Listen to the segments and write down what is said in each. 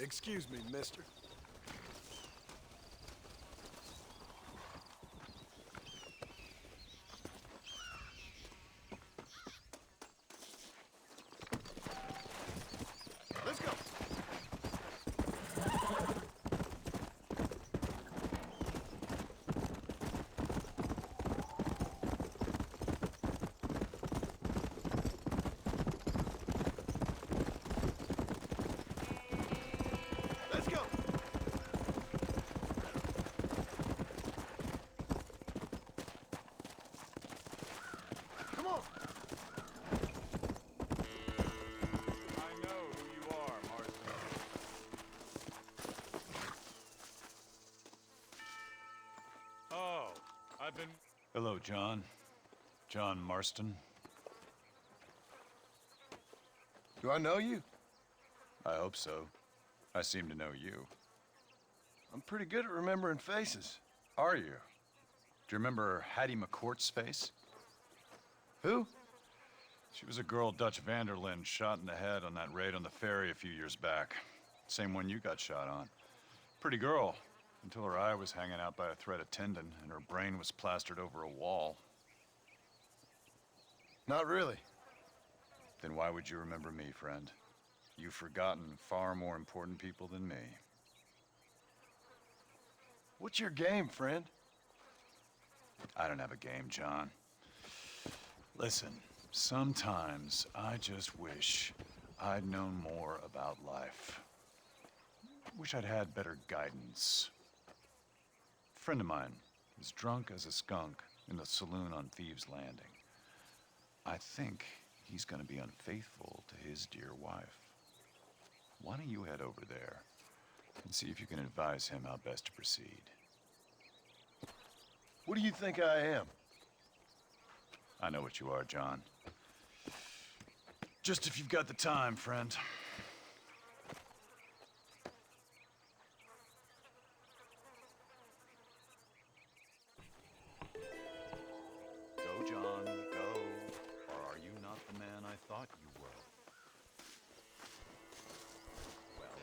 Excuse me, mister. Let's go. Let's go. Come on. I know who you are, Marston. Oh, I've been... Hello, John. John Marston. Do I know you? I hope so. I seem to know you. I'm pretty good at remembering faces. Are you? Do you remember Hattie McCourt's face? Who? She was a girl Dutch Vanderlyn shot in the head on that raid on the ferry a few years back. Same one you got shot on. Pretty girl, until her eye was hanging out by a thread of tendon and her brain was plastered over a wall. Not really. Then why would you remember me, friend? You've forgotten far more important people than me. What's your game, friend? I don't have a game, John. Listen, sometimes I just wish I'd known more about life. Wish I'd had better guidance. A friend of mine was drunk as a skunk in the saloon on Thieves' Landing. I think he's gonna be unfaithful to his dear wife. Why don't you head over there and see if you can advise him how best to proceed? What do you think I am? I know what you are, John. Just if you've got the time, friend. Go, John, go. Or are you not the man I thought you were? Well.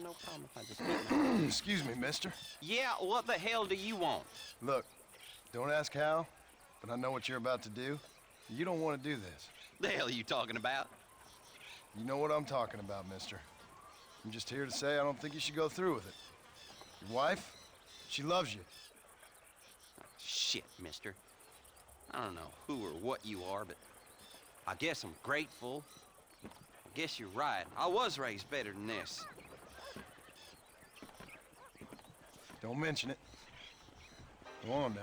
No problem if I just speak now. Excuse me, mister. Yeah, what the hell do you want? Look, don't ask how, but I know what you're about to do. You don't want to do this. The hell are you talking about? You know what I'm talking about, mister. I'm just here to say I don't think you should go through with it. Your wife, she loves you. Shit, mister. I don't know who or what you are, but I guess I'm grateful. I guess you're right. I was raised better than this. Don't mention it. Go on now.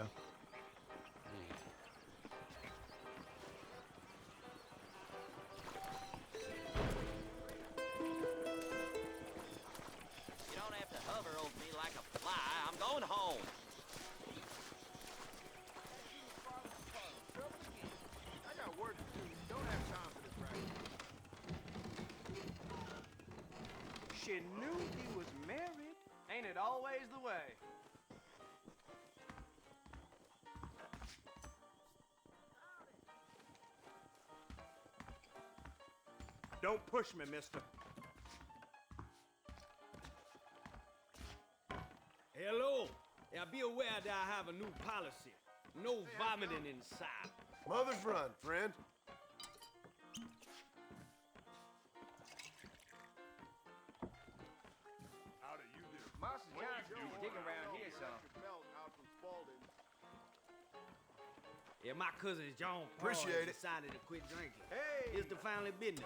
You don't have to hover over me like a fly. I'm going home. I got work to do. Don't have time for this racket. She knew he was married. Ain't it always the way? Don't push me, mister. Hello. Yeah, be aware that I have a new policy. No vomiting inside. Mother front, friend. How do you do? Moss is kind of digging around here, son. Yeah, my cousin John Paul Appreciate has it. decided to quit drinking. Hey! It's the family business.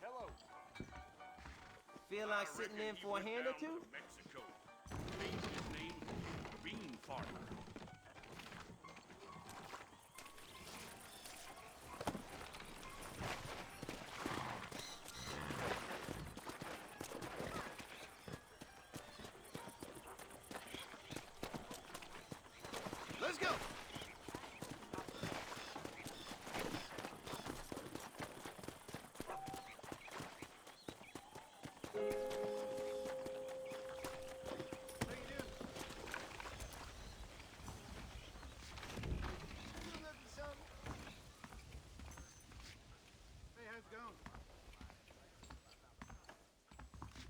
Hello. Feel like sitting in for a hand or two? Mexico. Changed his name to Bean Farmer. Let's go.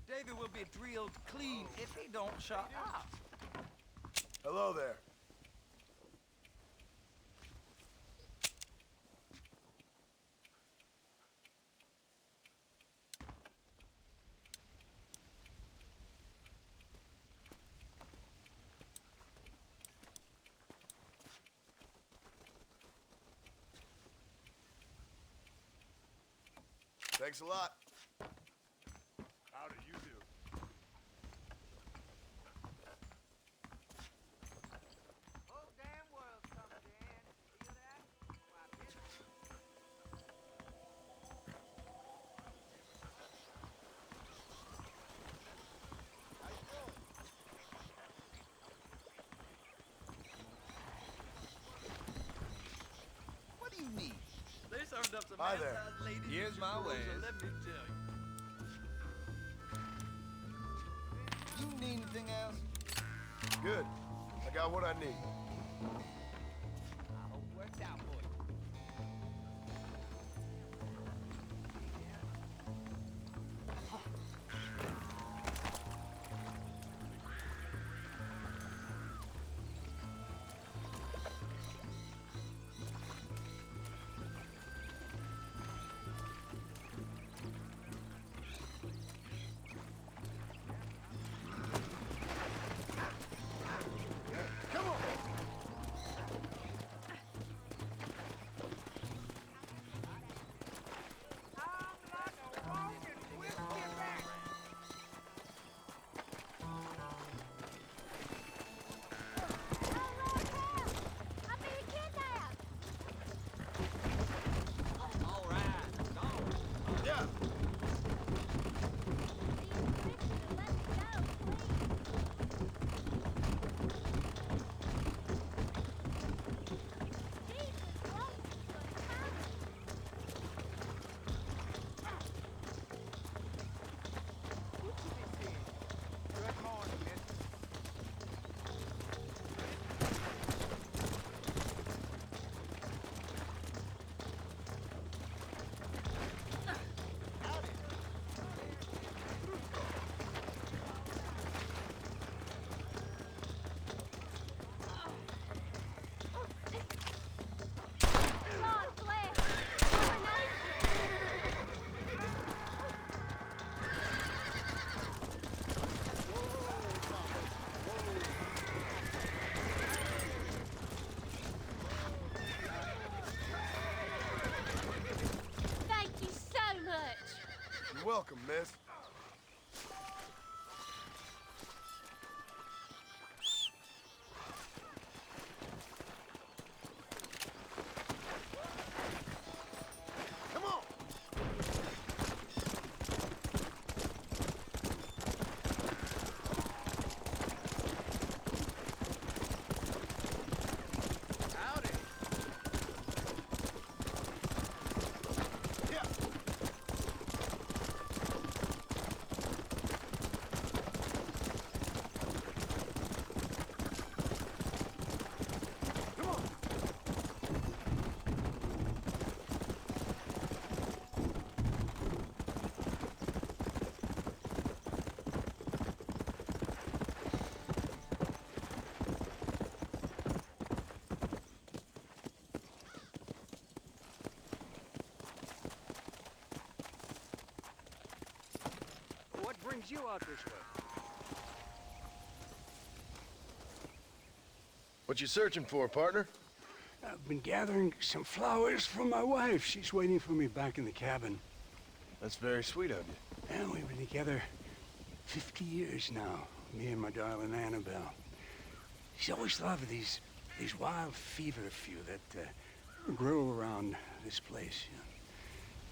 David will be drilled clean if he don't shut up. Hello there. Thanks a lot. How do you do? Whole damn world's coming in. Feel that? Why, bitch. What do you need? They served up some Hi there. man-sized ladies. Here's my and ways. churros, Let me tell you. You need anything else? Good. I got what I need. I hope it works out for you. Come on. welcome, miss. Come on! Howdy. Yeah. Come on. What brings you out this way? What you searching for, partner? I've been gathering some flowers for my wife. She's waiting for me back in the cabin. That's very sweet of you. And we've been together 50 years now, me and my darling Annabelle. She's always loved these wild fever few that grow around this place. You know.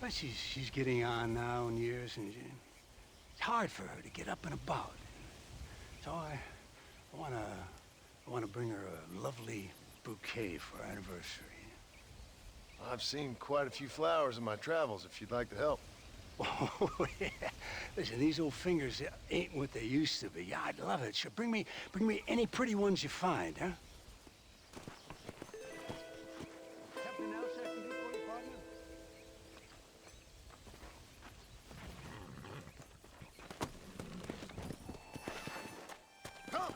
But she's getting on now in years, and it's hard for her to get up and about. So I want to bring her a lovely bouquet for our anniversary. I've seen quite a few flowers in my travels, if you'd like to help. Oh, yeah. Listen, these old fingers ain't what they used to be. Yeah, I'd love it. Sure, bring me any pretty ones you find, huh? Something else I can do for you, partner? Come!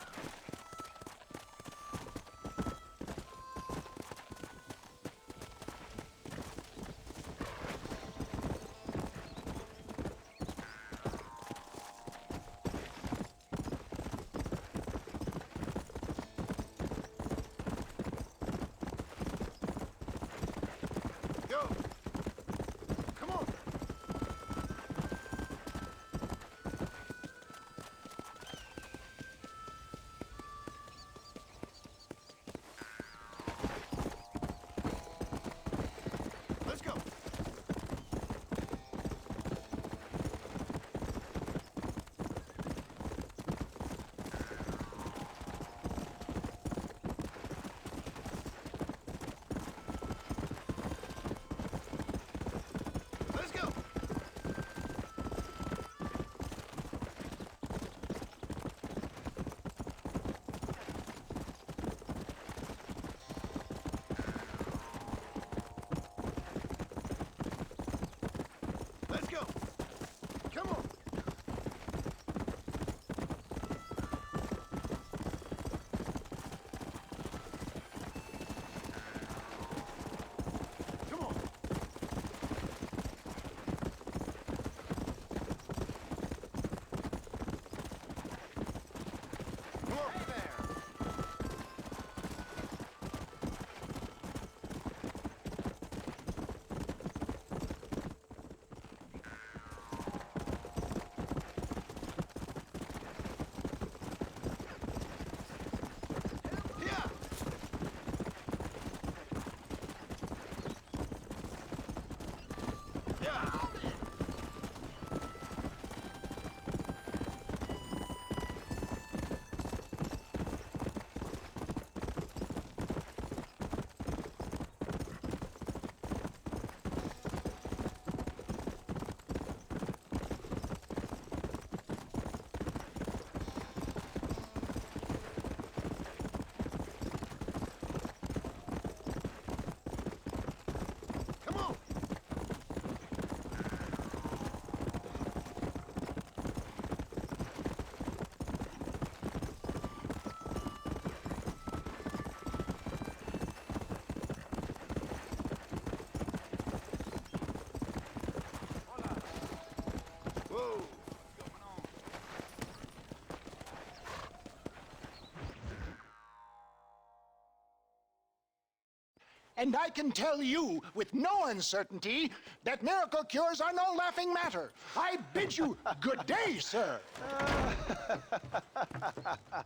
And I can tell you with no uncertainty that miracle cures are no laughing matter. I bid you good day, sir.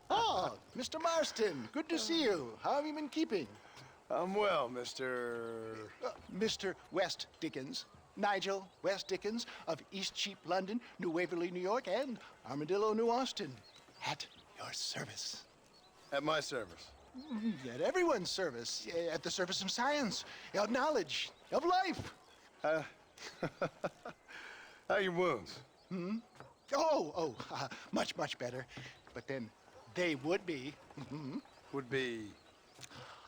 Oh, Mr. Marston, good to see you. How have you been keeping? I'm well, Mr. Mr. West Dickens. Nigel West Dickens of East Cheap, London, New Waverly, New York, and Armadillo, New Austin. At your service. At my service. At everyone's service. At the service of science, of knowledge, of life. How are your wounds? Much, much better. But then they would be. Would be...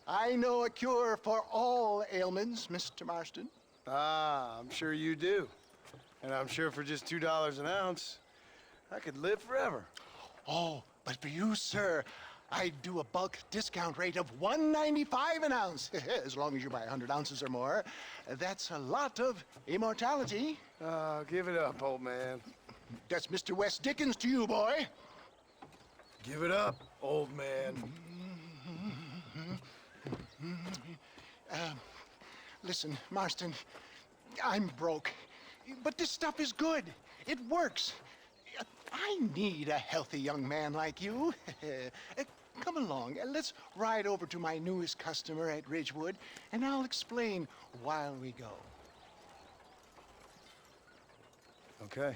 I know a cure for all ailments, Mr. Marston. Ah, I'm sure you do. And I'm sure for just $2 an ounce, I could live forever. Oh, but for you, sir, I'd do a bulk discount rate of $1.95 an ounce, as long as you buy 100 ounces or more. That's a lot of immortality. Give it up, old man. That's Mr. West Dickens to you, boy. Give it up, old man. Listen, Marston, I'm broke, but this stuff is good. It works. I need a healthy young man like you. Come along, let's ride over to my newest customer at Ridgewood, and I'll explain while we go. Okay.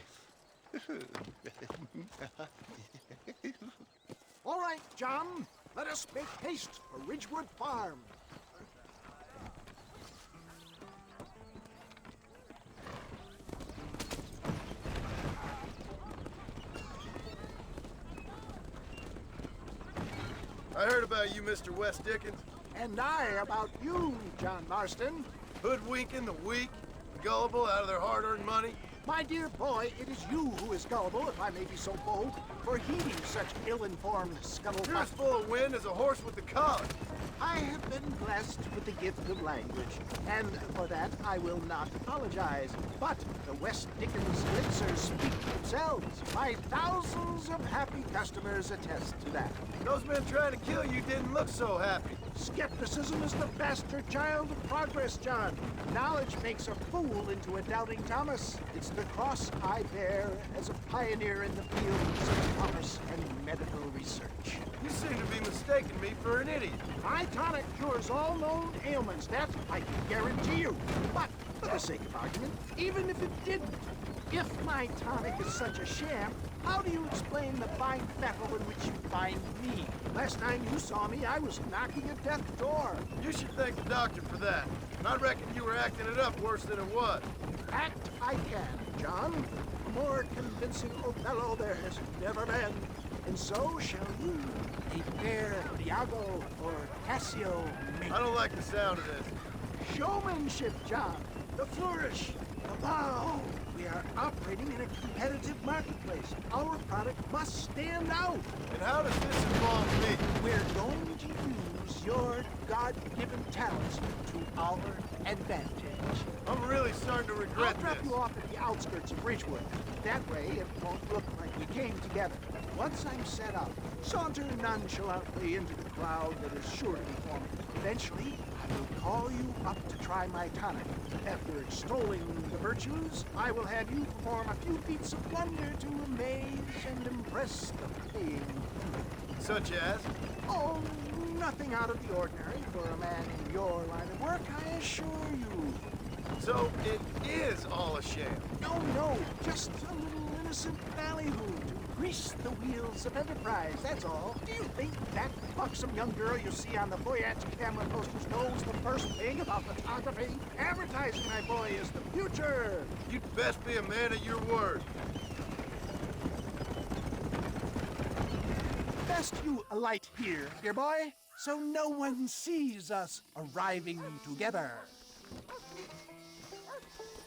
All right, John, let us make haste for Ridgewood Farm. I heard about you, Mr. West Dickens. And I about you, John Marston. Hoodwinking the weak, gullible out of their hard-earned money. My dear boy, it is you who is gullible, if I may be so bold, for heeding such ill-informed You're as scuttlebutt. full of wind as a horse with the collar. I have been blessed with the gift of language, and for that I will not apologize. But the West Dickens elixirs speak for themselves. My thousands of happy customers attest to that. Those men trying to kill you didn't look so happy. Skepticism is the bastard child of progress, John. Knowledge makes a fool into a doubting Thomas. It's the cross I bear as a pioneer in the fields of commerce and medical research. You seem to be mistaking me for an idiot. My tonic cures all known ailments, that I can guarantee you. But, for the sake of argument, even if it didn't, if my tonic is such a sham, how do you explain the fine battle in which you find me? Last time you saw me, I was knocking at death's door. You should thank the doctor for that. I reckon you were acting it up worse than it was. Act I can, John. A more convincing Othello there has never been. And so shall you, a fair Iago or Cassio mate. I don't like the sound of this. Showmanship, John. The flourish, the bow. We are operating in a competitive marketplace. Our product must stand out. And how does this involve me? We're going to use your God-given talents to our advantage. I'm really starting to I'll regret drop this. you off at the outskirts of Ridgewood. That way, it won't look like we came together. Once I'm set up, saunter nonchalantly into the crowd that is sure to be forming. Eventually, I will call you up to try my tonic. After extolling the virtues, I will have you perform a few feats of wonder to amaze and impress the paying public. Such as? Oh, nothing out of the ordinary for a man in your line of work, I assure you. So it is all a sham. No, just a little innocent ballyhoo to grease the wheels of enterprise, that's all. Do you think that buxom young girl you see on the voyage camera posters knows the first thing about photography? Advertising, my boy, is the future. You'd best be a man of your word. Best you alight here, dear boy, so no one sees us arriving together.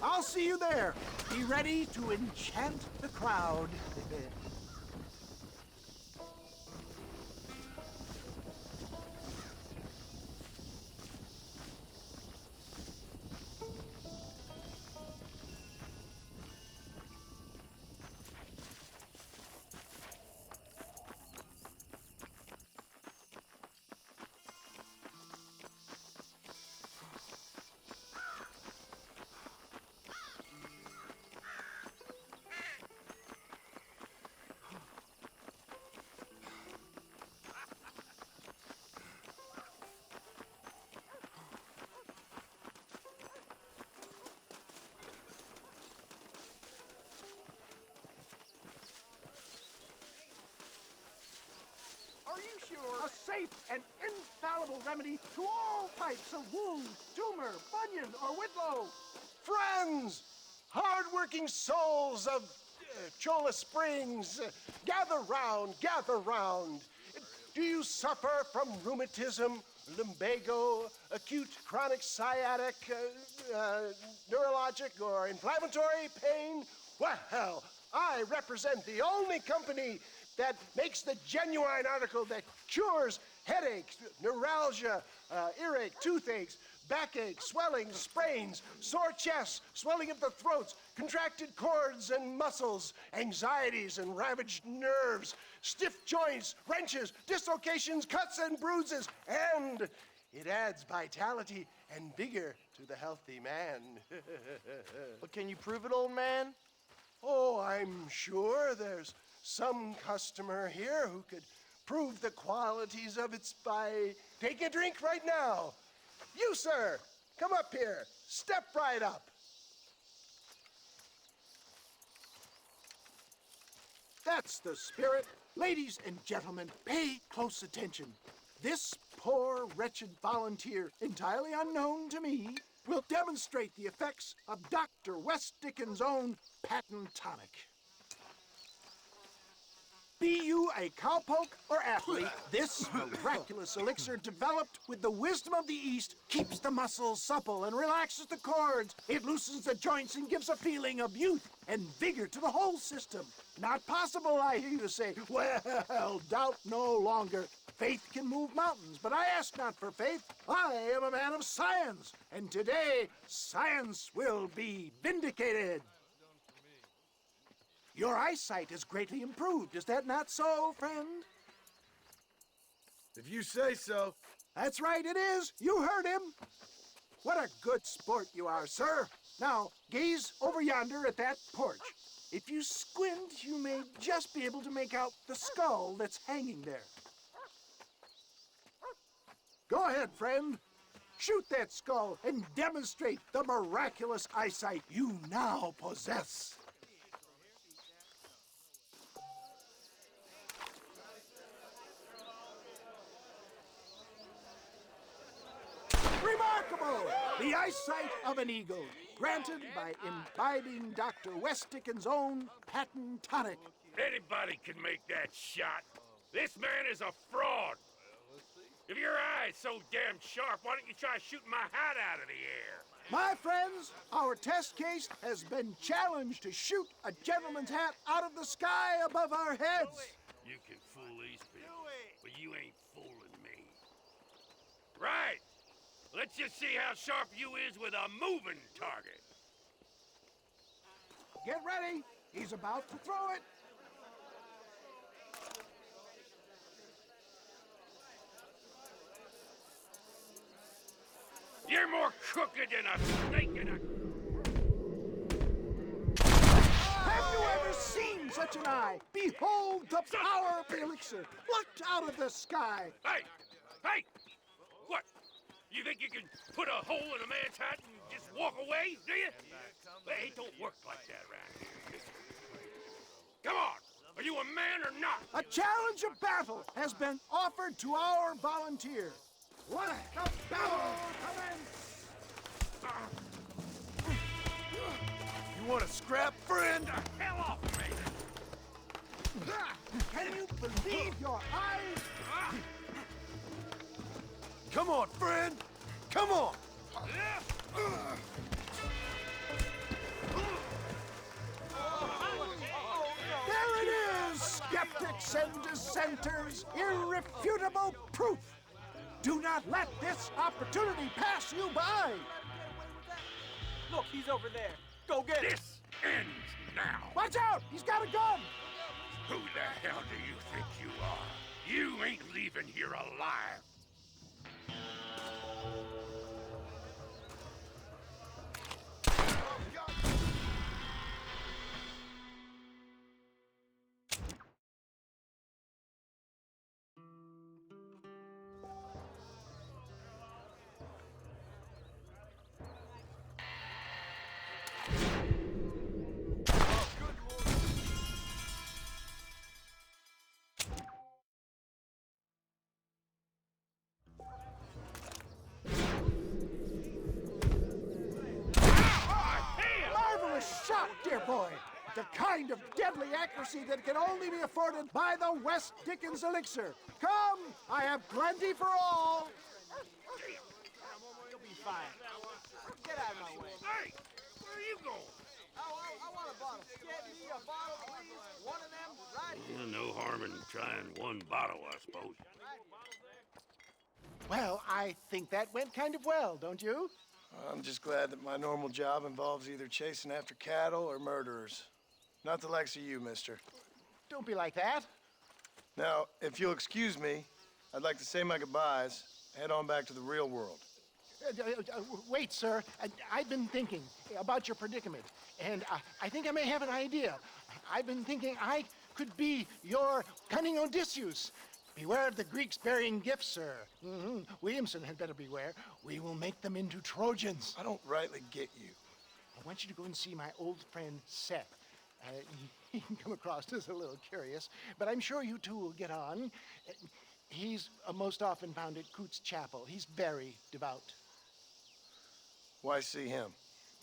I'll see you there. Be ready to enchant the crowd. safe and infallible remedy to all types of wounds, tumor, bunion, or whitlow. Friends, hard-working souls of Cholla Springs, gather round, gather round. Do you suffer from rheumatism, lumbago, acute chronic sciatic, neurologic, or inflammatory pain? Well, I represent the only company that makes the genuine article that cures headaches, neuralgia, earache, toothaches, backache, swelling, sprains, sore chests, swelling of the throats, contracted cords and muscles, anxieties and ravaged nerves, stiff joints, wrenches, dislocations, cuts and bruises, and it adds vitality and vigor to the healthy man. But can you prove it, old man? Oh, I'm sure there's some customer here who could prove the qualities of it by taking a drink right now. You, sir, come up here. Step right up. That's the spirit. Ladies and gentlemen, pay close attention. This poor, wretched volunteer, entirely unknown to me, will demonstrate the effects of Dr. West Dichens' own patent tonic. Be you a cowpoke or athlete, this miraculous elixir developed with the wisdom of the East keeps the muscles supple and relaxes the cords. It loosens the joints and gives a feeling of youth and vigor to the whole system. Not possible, I hear you say. Well, doubt no longer. Faith can move mountains, but I ask not for faith. I am a man of science, and today science will be vindicated. Your eyesight is greatly improved. Is that not so, friend? If you say so. That's right, it is. You heard him. What a good sport you are, sir. Now, gaze over yonder at that porch. If you squint, you may just be able to make out the skull that's hanging there. Go ahead, friend. Shoot that skull and demonstrate the miraculous eyesight you now possess. Remarkable! The eyesight of an eagle, granted by imbibing Dr. West Dichens' own patent tonic. Anybody can make that shot. This man is a fraud. If your eye's so damn sharp, why don't you try shooting my hat out of the air? My friends, our test case has been challenged to shoot a gentleman's hat out of the sky above our heads. You can fool these people, but you ain't fooling me. Right. Let's just see how sharp you is with a moving target. Get ready. He's about to throw it. You're more crooked than a snake in a... Have you ever seen such an eye? Behold the power of the elixir, plucked out of the sky. Hey! Hey! What? You think you can put a hole in a man's hat and just walk away, do you? Hey, it don't work like that around here. Come on! Are you a man or not? A challenge of battle has been offered to our volunteer. Let the battle commence! You want to scrap, friend? The hell off me! Can you believe your eyes? Come on, friend! Come on! There it is, skeptics and dissenters, irrefutable proof. Do not let this opportunity pass you by. Look, he's over there. Go get him. This ends now! Watch out, he's got a gun. Who the hell do you think you are? You ain't leaving here alive! kind of deadly accuracy that can only be afforded by the West Dickens elixir. Come, I have plenty for all. You'll be fine. Get out of my way. Hey, where are you going? I want a bottle. Get me a bottle, please. One of them right here. No harm in trying one bottle, I suppose. Well, I think that went kind of well, don't you? I'm just glad that my normal job involves either chasing after cattle or murderers. Not the likes of you, mister. Don't be like that. Now, if you'll excuse me, I'd like to say my goodbyes, head on back to the real world. Wait, sir. I've been thinking about your predicament, and I think I may have an idea. I've been thinking I could be your cunning Odysseus. Beware of the Greeks burying gifts, sir. Williamson had better beware. We will make them into Trojans. I don't rightly get you. I want you to go and see my old friend Seth. He can come across as a little curious, but I'm sure you two will get on. He's most often found at Coots Chapel. He's very devout. Why see him?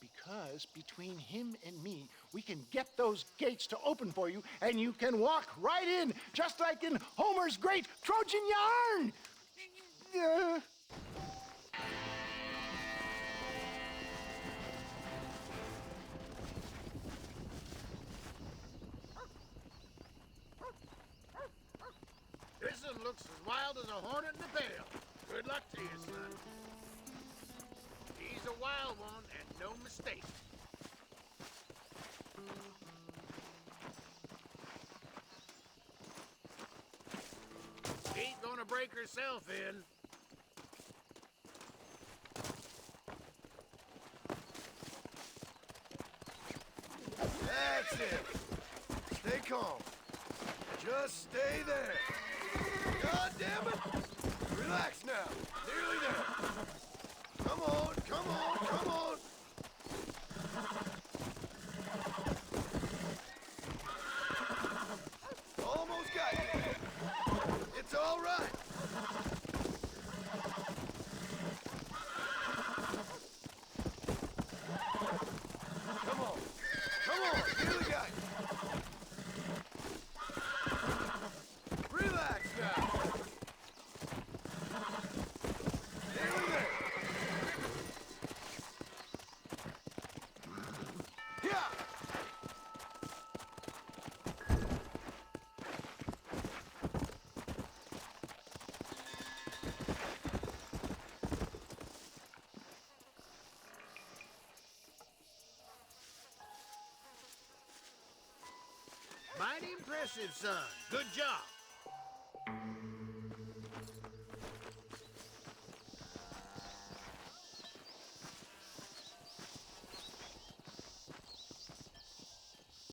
Because between him and me, we can get those gates to open for you, and you can walk right in, just like in Homer's great Trojan yarn! This one looks as wild as a hornet in a bale. Good luck to you, son. He's a wild one and no mistake. Ain't gonna break herself in. That's it. Stay calm. Just stay there. God damn it! Relax now. Nearly there. Come on, come on, come on. Almost got you. It's all right. Come on. Come on. Nearly got you. Relax now. Nearly there. Yeah. Mighty impressive, son. Good job.